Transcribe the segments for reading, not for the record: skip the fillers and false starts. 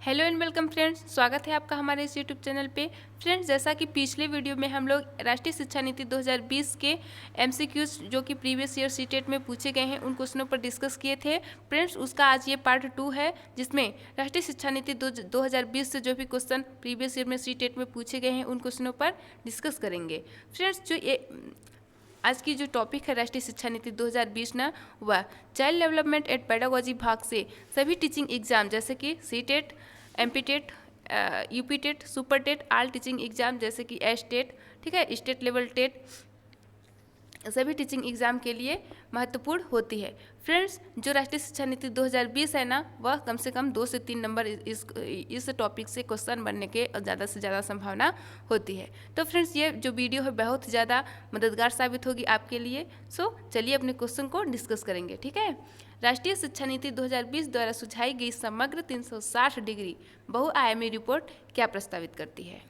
Hello and welcome friends, स्वागत है आपका हमारे इस यूट्यूब चैनल पे। फ्रेंड्स, जैसा कि पिछले वीडियो में हम लोग राष्ट्रीय शिक्षा नीति 2020 के एमसीक्यूज जो कि प्रीवियस ईयर सीटेट में पूछे गए हैं उन क्वेश्चनों पर डिस्कस किए थे। फ्रेंड्स, उसका आज ये पार्ट 2 है जिसमें राष्ट्रीय शिक्षा नीति 2020 से जो भी क्वेश्चन प्रीवियस ईयर में सीटेट में पूछे गए हैं उन क्वेश्चनों पर डिस्कस करेंगे। फ्रेंड्स, जो ये आज की जो टॉपिक है राष्ट्रीय शिक्षा नीति 2020 ना, वह चाइल्ड डेवलपमेंट एंड पेडागोजी भाग से सभी टीचिंग एग्जाम जैसे कि सीटेट, एमपीटेट, यूपीटेट, सुपरटेट, आल टीचिंग एग्जाम जैसे कि एस्टेट, ठीक है, स्टेट लेवल टेट, सभी टीचिंग एग्जाम के लिए महत्वपूर्ण होती है। फ्रेंड्स, जो राष्ट्रीय शिक्षा नीति 2020 है ना, वह कम से कम 2 से 3 नंबर इस टॉपिक से क्वेश्चन बनने के ज़्यादा से ज़्यादा संभावना होती है। तो फ्रेंड्स, ये जो वीडियो है बहुत ज़्यादा मददगार साबित होगी आपके लिए। सो चलिए अपने क्वेश्चन को डिस्कस करेंगे, ठीक है। राष्ट्रीय शिक्षा नीति 2020 द्वारा सुझाई गई समग्र 360 डिग्री बहुआयामी रिपोर्ट क्या प्रस्तावित करती है?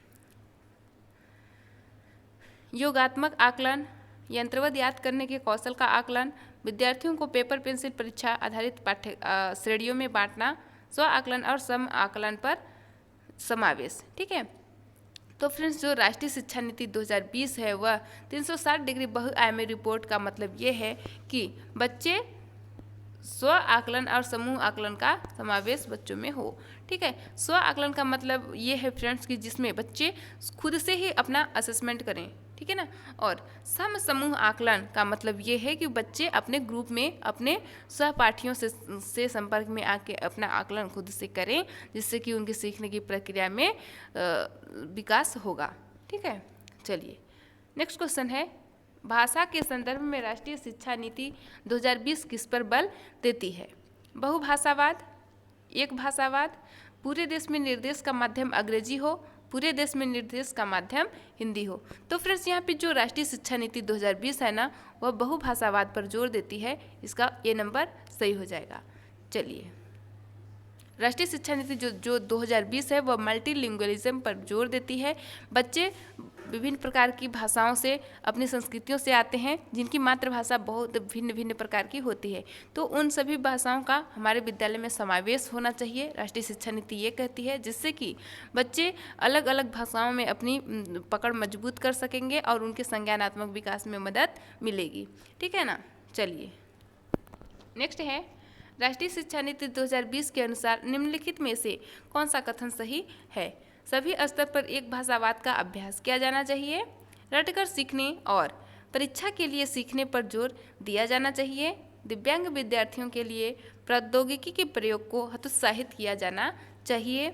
योगात्मक आकलन, यंत्रवत याद करने के कौशल का आकलन, विद्यार्थियों को पेपर पेंसिल परीक्षा आधारित पाठ्य श्रेणियों में बांटना, स्व आकलन और सम आकलन पर समावेश, ठीक है। तो फ्रेंड्स, जो राष्ट्रीय शिक्षा नीति 2020 है वह 360 डिग्री बहुआयामी रिपोर्ट का मतलब ये है कि बच्चे स्व आकलन और समूह आकलन का समावेश बच्चों में हो, ठीक है। स्व आकलन का मतलब ये है फ्रेंड्स कि जिसमें बच्चे खुद से ही अपना असेसमेंट करें, ठीक है ना। और समूह आकलन का मतलब ये है कि बच्चे अपने ग्रुप में अपने सहपाठियों से संपर्क में आके अपना आकलन खुद से करें, जिससे कि उनके सीखने की प्रक्रिया में विकास होगा, ठीक है। चलिए नेक्स्ट क्वेश्चन है, भाषा के संदर्भ में राष्ट्रीय शिक्षा नीति 2020 किस पर बल देती है? बहुभाषावाद, एक भाषावाद, पूरे देश में निर्देश का माध्यम अंग्रेजी हो, पूरे देश में निर्देश का माध्यम हिंदी हो। तो फ्रेंड्स, यहाँ पे जो राष्ट्रीय शिक्षा नीति 2020 है ना, वह बहुभाषावाद पर जोर देती है। इसका ये नंबर सही हो जाएगा। चलिए, राष्ट्रीय शिक्षा नीति जो 2020 है वह मल्टीलिंगुअलिज्म पर जोर देती है। बच्चे विभिन्न प्रकार की भाषाओं से, अपनी संस्कृतियों से आते हैं जिनकी मातृभाषा बहुत भिन्न भिन्न प्रकार की होती है। तो उन सभी भाषाओं का हमारे विद्यालय में समावेश होना चाहिए, राष्ट्रीय शिक्षा नीति ये कहती है, जिससे कि बच्चे अलग अलग भाषाओं में अपनी पकड़ मजबूत कर सकेंगे और उनके संज्ञानात्मक विकास में मदद मिलेगी, ठीक है ना। चलिए नेक्स्ट है, राष्ट्रीय शिक्षा नीति 2020 के अनुसार निम्नलिखित में से कौन सा कथन सही है? सभी स्तर पर एक भाषावाद का अभ्यास किया जाना चाहिए, रटकर सीखने और परीक्षा के लिए सीखने पर जोर दिया जाना चाहिए, दिव्यांग विद्यार्थियों के लिए प्रौद्योगिकी के प्रयोग को हतोत्साहित किया जाना चाहिए,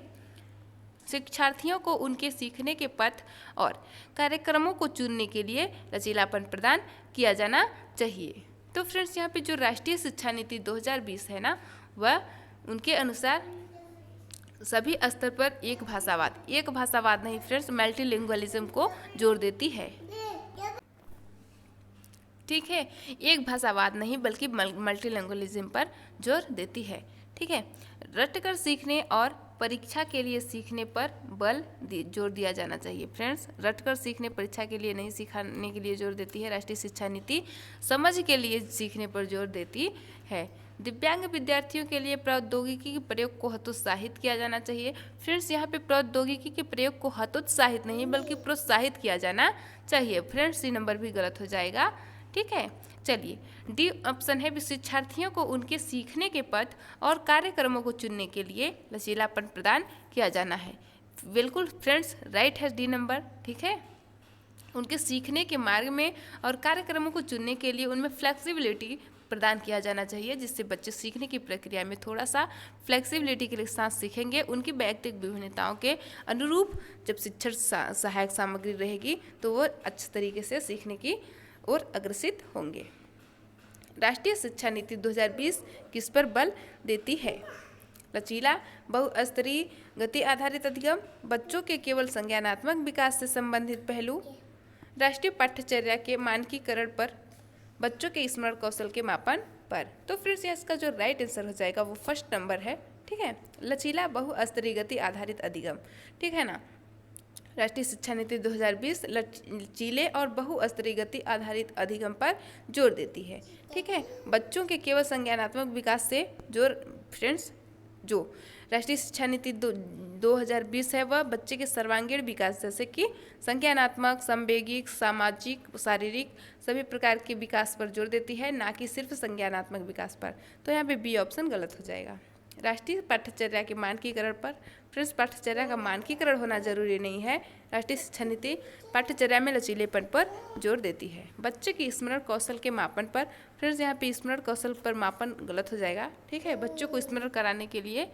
शिक्षार्थियों को उनके सीखने के पथ और कार्यक्रमों को चुनने के लिए लचीलापन प्रदान किया जाना चाहिए। तो फ्रेंड्स, यहाँ पे जो राष्ट्रीय शिक्षा नीति 2020 है ना, वह उनके अनुसार सभी स्तर पर एक भाषावाद नहीं फ्रेंड्स, मल्टीलिंगुअलिज्म को जोर देती है, ठीक है। एक भाषावाद नहीं बल्कि मल्टीलिंगुअलिज्म पर जोर देती है, ठीक है। रटकर सीखने और परीक्षा के लिए सीखने पर जोर दिया जाना चाहिए। फ्रेंड्स, रटकर सीखने परीक्षा के लिए नहीं, सिखाने के लिए जोर देती है। राष्ट्रीय शिक्षा नीति समझ के लिए सीखने पर जोर देती है। दिव्यांग विद्यार्थियों के लिए प्रौद्योगिकी के प्रयोग को हतोत्साहित किया जाना चाहिए। फ्रेंड्स, यहाँ पे प्रौद्योगिकी के प्रयोग को हतोत्साहित नहीं बल्कि प्रोत्साहित किया जाना चाहिए। फ्रेंड्स, ये नंबर भी गलत हो जाएगा, ठीक है। चलिए, डी ऑप्शन है, शिक्षार्थियों को उनके सीखने के पथ और कार्यक्रमों को चुनने के लिए लचीलापन प्रदान किया जाना है। बिल्कुल फ्रेंड्स, राइट है डी नंबर, ठीक है। उनके सीखने के मार्ग में और कार्यक्रमों को चुनने के लिए उनमें फ्लेक्सिबिलिटी प्रदान किया जाना चाहिए, जिससे बच्चे सीखने की प्रक्रिया में थोड़ा सा फ्लेक्सिबिलिटी के साथ सीखेंगे। उनकी व्यक्तिगत विभिन्नताओं के अनुरूप जब शिक्षण सहायक सामग्री रहेगी तो वो अच्छे तरीके से सीखने की ओर अग्रसित होंगे। राष्ट्रीय शिक्षा नीति 2020 किस पर बल देती है? लचीला, बहुस्तरीय, गति आधारित अधिगम, बच्चों के केवल संज्ञानात्मक विकास से संबंधित पहलू, राष्ट्रीय पाठ्यचर्या के मानकीकरण पर, बच्चों के स्मरण कौशल के मापन पर। तो फिर से इसका जो राइट आंसर हो जाएगा वो फर्स्ट नंबर है, ठीक है। लचीला, बहुस्तरीय, गति आधारित अधिगम, ठीक है ना। राष्ट्रीय शिक्षा नीति 2020 लचीले और बहुस्तरीय गति आधारित अधिगम पर जोर देती है, ठीक है। बच्चों के केवल संज्ञानात्मक विकास से जोर फ्रेंड्स जो राष्ट्रीय शिक्षा नीति 2020 है वह बच्चे के सर्वांगीण विकास जैसे कि संज्ञानात्मक, संवेगिक, सामाजिक, शारीरिक सभी प्रकार के विकास पर जोर देती है, ना कि सिर्फ संज्ञानात्मक विकास पर। तो यहाँ पे बी ऑप्शन गलत हो जाएगा। राष्ट्रीय पाठ्यचर्या के मानकीकरण पर, फ्रेंड्स पाठ्यचर्या का मानकीकरण होना जरूरी नहीं है। राष्ट्रीय शिक्षा नीति पाठ्यचर्या में लचीलेपन पर जोर देती है। बच्चे की स्मरण कौशल के मापन पर, फ्रेंड्स यहाँ पे स्मरण कौशल पर मापन गलत हो जाएगा। ठीक है, बच्चों को स्मरण कराने के लिए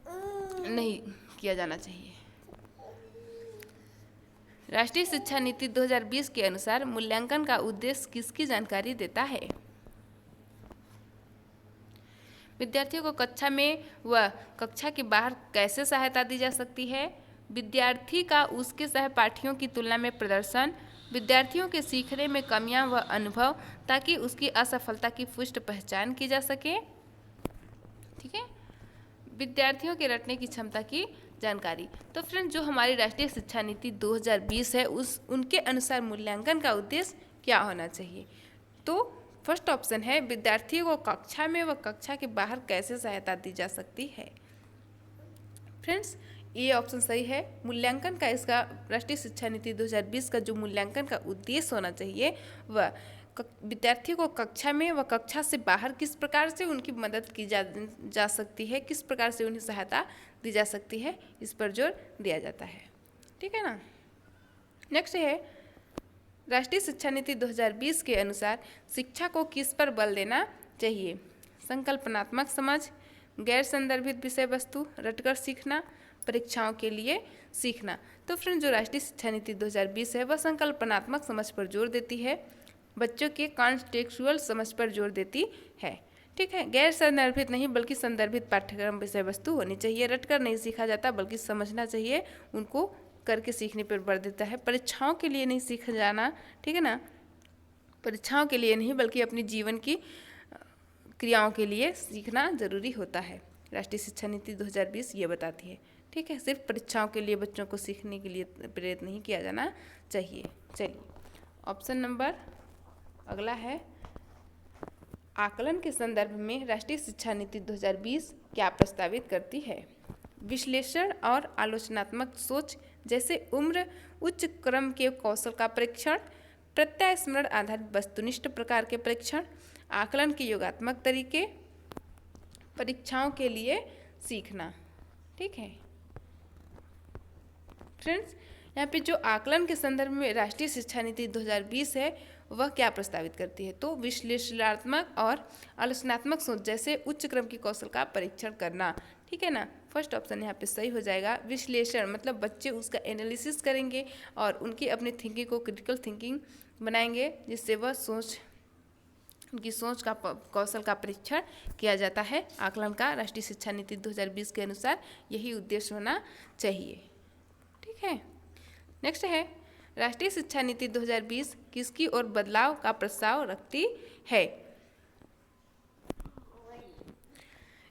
नहीं किया जाना चाहिए। राष्ट्रीय शिक्षा नीति 2020 के अनुसार मूल्यांकन का उद्देश्य किसकी जानकारी देता है? विद्यार्थियों को कक्षा में व कक्षा के बाहर कैसे सहायता दी जा सकती है? विद्यार्थी का उसके सहपाठियों की तुलना में प्रदर्शन, विद्यार्थियों के सीखने में कमियां व अनुभव, ताकि उसकी असफलता की पुष्ट पहचान की जा सके। ठीक है, विद्यार्थियों के रटने की क्षमता की जानकारी। तो फ्रेंड जो हमारी राष्ट्रीय शिक्षा नीति 2020 है उनके अनुसार मूल्यांकन का उद्देश्य क्या होना चाहिए? तो फर्स्ट ऑप्शन है विद्यार्थियों को कक्षा में व कक्षा के बाहर कैसे सहायता दी जा सकती है। फ्रेंड्स ये ऑप्शन सही है। मूल्यांकन का इसका राष्ट्रीय शिक्षा नीति 2020 का जो मूल्यांकन का उद्देश्य होना चाहिए वह विद्यार्थियों को कक्षा में व कक्षा से बाहर किस प्रकार से उनकी मदद की जा सकती है, किस प्रकार से उन्हें सहायता दी जा सकती है, इस पर जोर दिया जाता है। ठीक है ना। नेक्स्ट है राष्ट्रीय शिक्षा नीति 2020 के अनुसार शिक्षा को किस पर बल देना चाहिए? संकल्पनात्मक समझ, गैर संदर्भित विषय वस्तु, रटकर सीखना, परीक्षाओं के लिए सीखना। तो फ्रेंड जो राष्ट्रीय शिक्षा नीति 2020 है वह संकल्पनात्मक समझ पर जोर देती है, बच्चों के कॉन्टेक्चुअल समझ पर जोर देती है। ठीक है, गैर संदर्भित नहीं बल्कि संदर्भित पाठ्यक्रम विषय वस्तु होनी चाहिए। रटकर नहीं सीखा जाता बल्कि समझना चाहिए, उनको करके सीखने पर बल देता है। परीक्षाओं के लिए नहीं सीखा जाना, ठीक है ना, परीक्षाओं के लिए नहीं बल्कि अपनी जीवन की क्रियाओं के लिए सीखना जरूरी होता है। राष्ट्रीय शिक्षा नीति 2020 ये बताती है। ठीक है, सिर्फ परीक्षाओं के लिए बच्चों को सीखने के लिए प्रेरित नहीं किया जाना चाहिए। चलिए ऑप्शन नंबर अगला है, आकलन के संदर्भ में राष्ट्रीय शिक्षा नीति 2020 क्या प्रस्तावित करती है? विश्लेषण और आलोचनात्मक सोच जैसे उम्र, उच्च क्रम के कौशल का परीक्षण, प्रत्यय स्मरण आधारित वस्तुनिष्ठ प्रकार के परीक्षण, आकलन के योगात्मक तरीके, परीक्षाओं के लिए सीखना। ठीक है फ्रेंड्स, यहाँ पे जो आकलन के संदर्भ में राष्ट्रीय शिक्षा नीति 2020 है वह क्या प्रस्तावित करती है? तो विश्लेषणात्मक और आलोचनात्मक सोच जैसे उच्च क्रम के कौशल का परीक्षण करना। ठीक है ना, फर्स्ट ऑप्शन यहाँ पे सही हो जाएगा। विश्लेषण मतलब बच्चे उसका एनालिसिस करेंगे और उनकी अपनी थिंकिंग को क्रिटिकल थिंकिंग बनाएंगे, जिससे वह उनकी सोच का कौशल का परीक्षण किया जाता है। आकलन का राष्ट्रीय शिक्षा नीति 2020 के अनुसार यही उद्देश्य होना चाहिए। ठीक है, नेक्स्ट है राष्ट्रीय शिक्षा नीति 2020 किसकी ओर बदलाव का प्रस्ताव रखती है?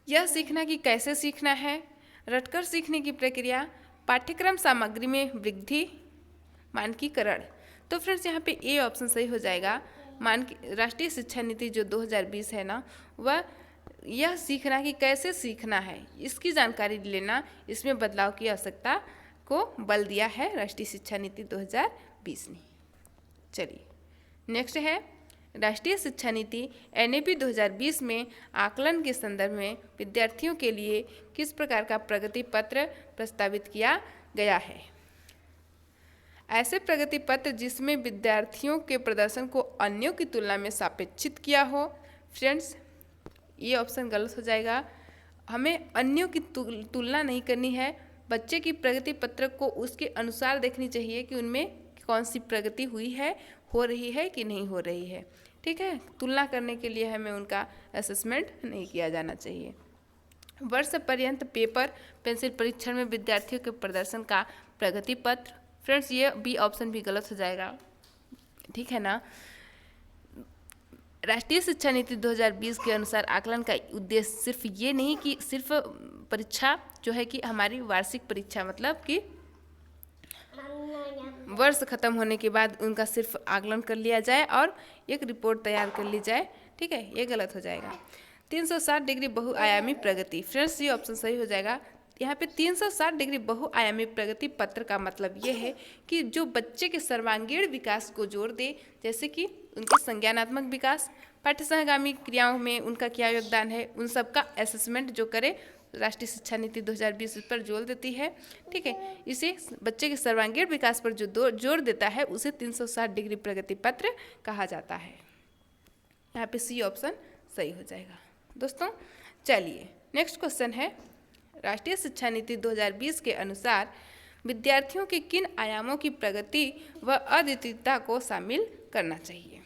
यह सीखना कि कैसे सीखना है, रटकर सीखने की प्रक्रिया, पाठ्यक्रम सामग्री में वृद्धि, मानकीकरण। तो फ्रेंड्स यहाँ पे ए ऑप्शन सही हो जाएगा। राष्ट्रीय शिक्षा नीति जो 2020 है ना, वह यह सीखना कि कैसे सीखना है इसकी जानकारी लेना, इसमें बदलाव की आवश्यकता को बल दिया है राष्ट्रीय शिक्षा नीति 2020 ने। चलिए नेक्स्ट है राष्ट्रीय शिक्षा नीति एनईपी 2020 में आकलन के संदर्भ में विद्यार्थियों के लिए किस प्रकार का प्रगति पत्र प्रस्तावित किया गया है? ऐसे प्रगति पत्र जिसमें विद्यार्थियों के प्रदर्शन को अन्यों की तुलना में सापेक्षित किया हो। फ्रेंड्स ये ऑप्शन गलत हो जाएगा। हमें अन्यों की तुलना नहीं करनी है, बच्चे की प्रगति पत्रक को उसके अनुसार देखनी चाहिए कि उनमें कौन सी प्रगति हुई है, हो रही है कि नहीं हो रही है। ठीक है, तुलना करने के लिए हमें उनका असेसमेंट नहीं किया जाना चाहिए। वर्ष पर्यंत पेपर पेंसिल परीक्षण में विद्यार्थियों के प्रदर्शन का प्रगति पत्र। फ्रेंड्स ये बी ऑप्शन भी गलत हो जाएगा। ठीक है ना, राष्ट्रीय शिक्षा नीति 2020 के अनुसार आकलन का उद्देश्य सिर्फ ये नहीं कि सिर्फ परीक्षा जो है कि हमारी वार्षिक परीक्षा मतलब कि वर्ष खत्म होने के बाद उनका सिर्फ आकलन कर लिया जाए और एक रिपोर्ट तैयार कर ली जाए। ठीक है, ये गलत हो जाएगा। 360 डिग्री बहुआयामी प्रगति। फ्रेंड्स ये ऑप्शन सही हो जाएगा। यहाँ पे 360 डिग्री बहुआयामी प्रगति पत्र का मतलब ये है कि जो बच्चे के सर्वांगीण विकास को जोर दे, जैसे कि उनके संज्ञानात्मक विकास, पाठ्यसहगामी क्रियाओं में उनका क्या योगदान है, उन सब का असेसमेंट जो करे। राष्ट्रीय शिक्षा नीति 2020 इस पर जोर देती है। ठीक है, इसे बच्चे के सर्वांगीण विकास पर जो जोर देता है उसे 360 डिग्री प्रगति पत्र कहा जाता है। यहाँ पे सी ऑप्शन सही हो जाएगा। दोस्तों चलिए नेक्स्ट क्वेश्चन है, राष्ट्रीय शिक्षा नीति 2020 के अनुसार विद्यार्थियों के किन आयामों की प्रगति व अद्वितीयता को शामिल करना चाहिए?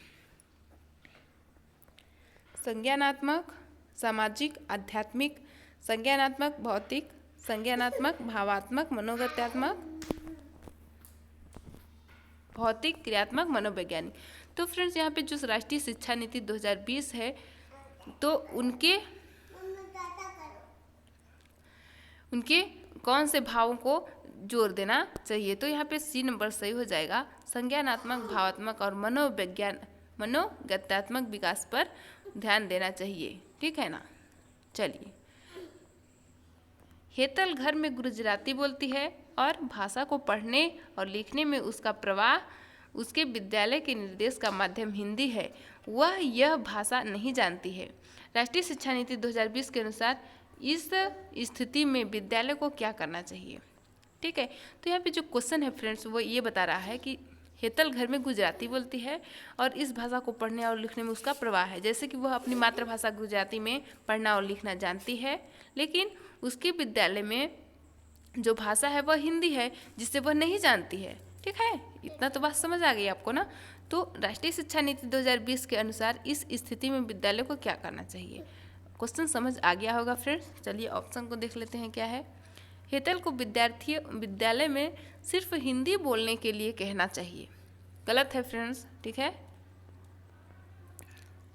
संज्ञानात्मक, सामाजिक, आध्यात्मिक, संज्ञानात्मक भौतिक, संज्ञानात्मक भावात्मक मनोगत्यात्मक, भौतिक क्रियात्मक मनोवैज्ञानिक। तो फ्रेंड्स यहाँ पे जो राष्ट्रीय शिक्षा नीति 2020 है तो उनके कौन से भावों को जोर देना चाहिए? तो यहाँ पे सी नंबर सही हो जाएगा। संज्ञानात्मक, भावात्मक और मनोगत्यात्मक विकास पर ध्यान देना चाहिए। ठीक है ना। चलिए, हेतल घर में गुजराती बोलती है और भाषा को पढ़ने और लिखने में उसका प्रवाह उसके विद्यालय के निर्देश का माध्यम हिंदी है। वह यह भाषा नहीं जानती है। राष्ट्रीय शिक्षा नीति 2020 के अनुसार इस स्थिति में विद्यालय को क्या करना चाहिए? ठीक है, तो यहाँ पे जो क्वेश्चन है फ्रेंड्स वो ये बता रहा है कि हेतल घर में गुजराती बोलती है और इस भाषा को पढ़ने और लिखने में उसका प्रवाह है। जैसे कि वह अपनी मातृभाषा गुजराती में पढ़ना और लिखना जानती है, लेकिन उसके विद्यालय में जो भाषा है वह हिंदी है जिसे वह नहीं जानती है। ठीक है, इतना तो बात समझ आ गई आपको ना। तो राष्ट्रीय शिक्षा नीति 2020 के अनुसार इस स्थिति में विद्यालय को क्या करना चाहिए? क्वेश्चन समझ आ गया होगा फ्रेंड्स। चलिए ऑप्शन को देख लेते हैं क्या है। हेतल को विद्यालय में सिर्फ हिंदी बोलने के लिए कहना चाहिए। गलत है फ्रेंड्स। ठीक है,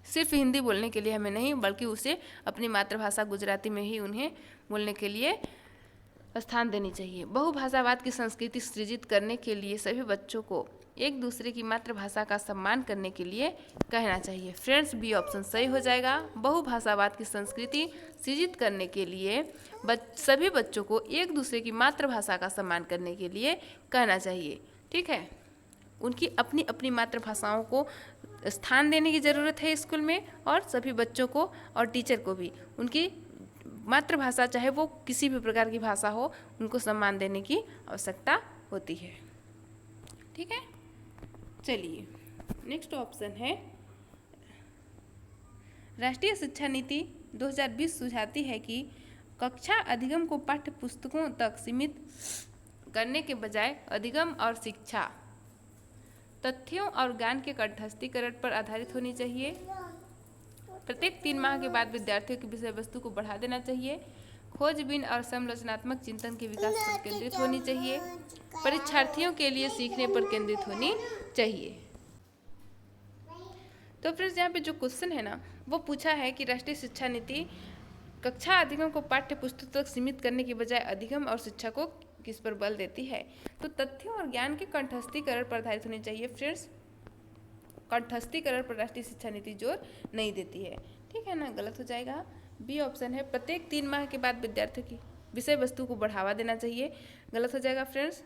सिर्फ हिंदी बोलने के लिए हमें नहीं, बल्कि उसे अपनी मातृभाषा गुजराती में ही उन्हें बोलने के लिए स्थान देनी चाहिए। बहुभाषावाद की संस्कृति सृजित करने के लिए सभी बच्चों को एक दूसरे की मातृभाषा का सम्मान करने के लिए कहना चाहिए। फ्रेंड्स बी ऑप्शन सही हो जाएगा। बहुभाषावाद की संस्कृति सृजित करने के लिए सभी बच्चों को एक दूसरे की मातृभाषा का सम्मान करने के लिए कहना चाहिए। ठीक है, उनकी अपनी अपनी मातृभाषाओं को स्थान देने की ज़रूरत है स्कूल में, और सभी बच्चों को और टीचर को भी उनकी मातृभाषा चाहे वो किसी भी प्रकार की भाषा हो उनको सम्मान देने की आवश्यकता होती है। ठीक है, चलिए नेक्स्ट ऑप्शन है, राष्ट्रीय शिक्षा नीति 2020 सुझाती है कि कक्षा अधिगम को पाठ्य पुस्तकों तक सीमित करने के बजाय अधिगम और शिक्षा तथ्यों और ज्ञान के कंठस्थीकरण पर आधारित होनी चाहिए। प्रत्येक 3 माह के बाद विद्यार्थियों की विषय वस्तु को बढ़ा देना चाहिए। खोजबीन और संरचनात्मक चिंतन के विकास पर केंद्रित होनी चाहिए। परीक्षार्थियों के लिए सीखने पर केंद्रित होनी चाहिए। तो फ्रेंड्स यहाँ पे जो क्वेश्चन है ना वो पूछा है कि राष्ट्रीय शिक्षा नीति कक्षा अधिगम को पाठ्य पुस्तक तक सीमित करने के बजाय अधिगम और शिक्षा को किस पर बल देती है? तो तथ्यों और ज्ञान के कंठस्थीकरण पर आधारित होनी चाहिए। फ्रेंड्स कंठस्थीकरण पर राष्ट्रीय शिक्षा नीति जोर नहीं देती है। ठीक है ना, गलत हो जाएगा। बी ऑप्शन है, प्रत्येक 3 माह के बाद विद्यार्थियों की विषय वस्तु को बढ़ावा देना चाहिए। गलत हो जाएगा फ्रेंड्स,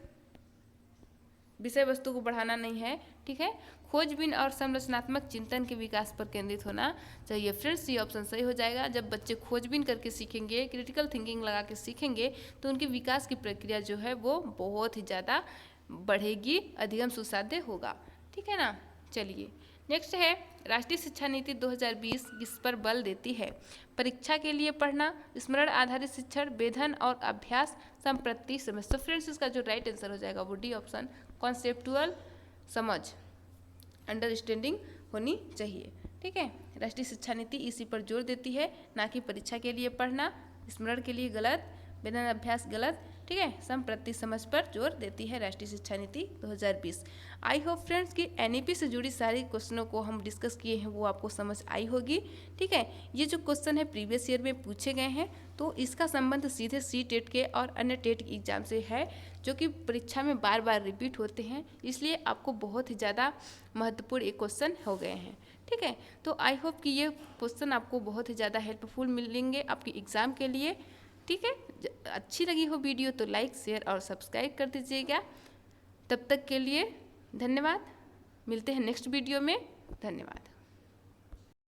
विषय वस्तु को बढ़ाना नहीं है। ठीक है, खोजबीन और संरचनात्मक चिंतन के विकास पर केंद्रित होना चाहिए। फ्रेंड्स ये ऑप्शन सही हो जाएगा। जब बच्चे खोजबीन करके सीखेंगे, क्रिटिकल थिंकिंग लगा के सीखेंगे तो उनके विकास की प्रक्रिया जो है वो बहुत ही ज़्यादा बढ़ेगी, अधिगम सुसाध्य होगा। ठीक है ना। चलिए नेक्स्ट है, राष्ट्रीय शिक्षा नीति 2020 किस पर बल देती है? परीक्षा के लिए पढ़ना, स्मरण आधारित शिक्षण, वेधन और अभ्यास, संप्रति समझ। तो फ्रेंड्स इसका जो राइट आंसर हो जाएगा वो डी ऑप्शन, कॉन्सेप्टुअल समझ, अंडरस्टैंडिंग होनी चाहिए। ठीक है, राष्ट्रीय शिक्षा नीति इसी पर जोर देती है, ना कि परीक्षा के लिए पढ़ना, स्मरण के लिए गलत, वेधन अभ्यास गलत। ठीक है, संप्रति समझ पर जोर देती है राष्ट्रीय शिक्षा नीति 2020। आई होप फ्रेंड्स कि एनईपी से जुड़ी सारी क्वेश्चनों को हम डिस्कस किए हैं वो आपको समझ आई होगी। ठीक है, ये जो क्वेश्चन है प्रीवियस ईयर में पूछे गए हैं तो इसका संबंध सीधे सी टेट के और अन्य टेट एग्जाम से है, जो कि परीक्षा में बार बार रिपीट होते हैं, इसलिए आपको बहुत ही ज़्यादा महत्वपूर्ण एक क्वेश्चन हो गए हैं। ठीक है। तो आई होप कि ये क्वेश्चन आपको बहुत ही ज़्यादा हेल्पफुल मिलेंगे आपकी एग्ज़ाम के लिए। ठीक है, अच्छी लगी हो वीडियो तो लाइक शेयर और सब्सक्राइब कर दीजिएगा। तब तक के लिए धन्यवाद, मिलते हैं नेक्स्ट वीडियो में। धन्यवाद।